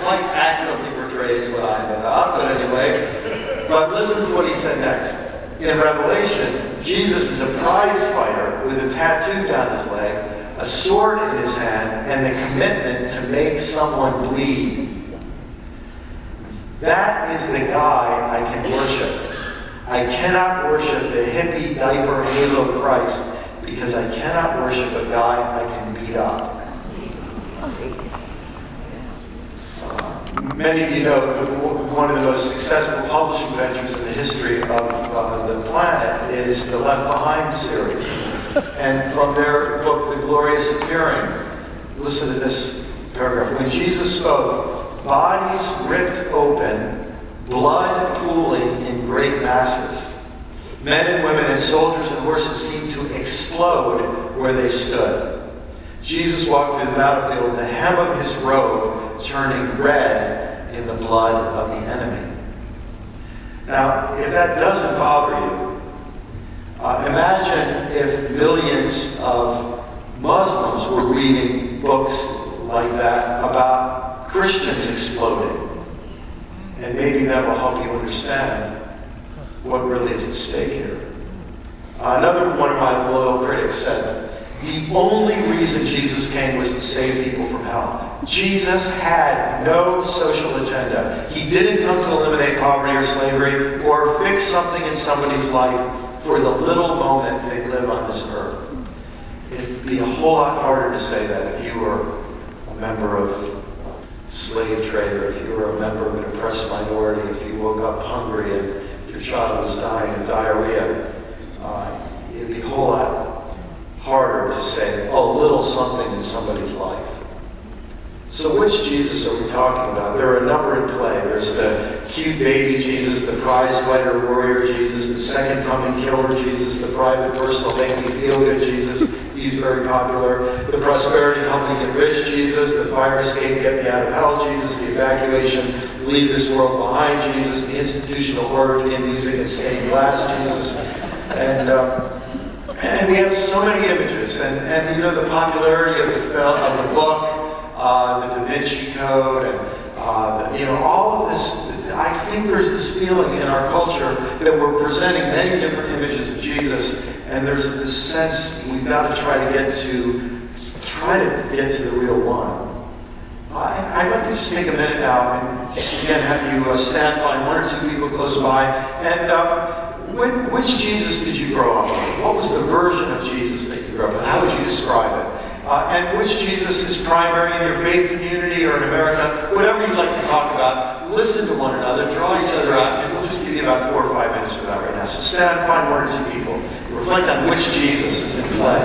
quite accurately portrays what I'm about, but anyway. But listen to what he said next. In Revelation, Jesus is a prize fighter with a tattoo down his leg, a sword in his hand, and the commitment to make someone bleed. That is the guy I can worship. I cannot worship the hippie diaper halo Christ because I cannot worship a guy I can beat up. Many of you know that one of the most successful publishing ventures in the history of the planet is the Left Behind series. And from their book, The Glorious Appearing, listen to this paragraph. When Jesus spoke, bodies ripped open, blood pooling in great masses. Men and women and soldiers and horses seemed to explode where they stood. Jesus walked through the battlefield, the hem of his robe turning red in the blood of the enemy. Now, if that doesn't bother you, imagine if millions of Muslims were reading books like that about Christians exploding. And maybe that will help you understand what really is at stake here. Another one of my loyal critics said, the only reason Jesus came was to save people from hell. Jesus had no social agenda. He didn't come to eliminate poverty or slavery or fix something in somebody's life for the little moment they live on this earth. It'd be a whole lot harder to say that if you were a member of slave trade, or if you were a member of an oppressed minority, if you woke up hungry and your child was dying of diarrhea. It'd be a whole lot harder to say, oh, little something in somebody's life. So which Jesus are we talking about? There are a number in play. There's the cute baby Jesus, the prize fighter warrior Jesus, the second coming killer Jesus, the private personal make me feel good Jesus. He's very popular. The prosperity help me get rich Jesus, the fire escape get me out of hell Jesus, the evacuation leave this world behind Jesus, the institutional order in music and stained glass Jesus. And we have so many images, and you know the popularity of the book, the Da Vinci Code, and you know all of this. I think there's this feeling in our culture that we're presenting many different images of Jesus, and there's this sense we've got to try to get to the real one. I'd like to just take a minute now and just again have you stand by one or two people close by. And which Jesus did you grow up with? What was the version of Jesus that you grew up with? How would you describe it? And which Jesus is primary in your faith community or in America? Whatever you'd like to talk about, listen to one another, draw each other out, and we'll just give you about 4 or 5 minutes for that right now. So stand, find one or two people. Reflect on which Jesus is in play.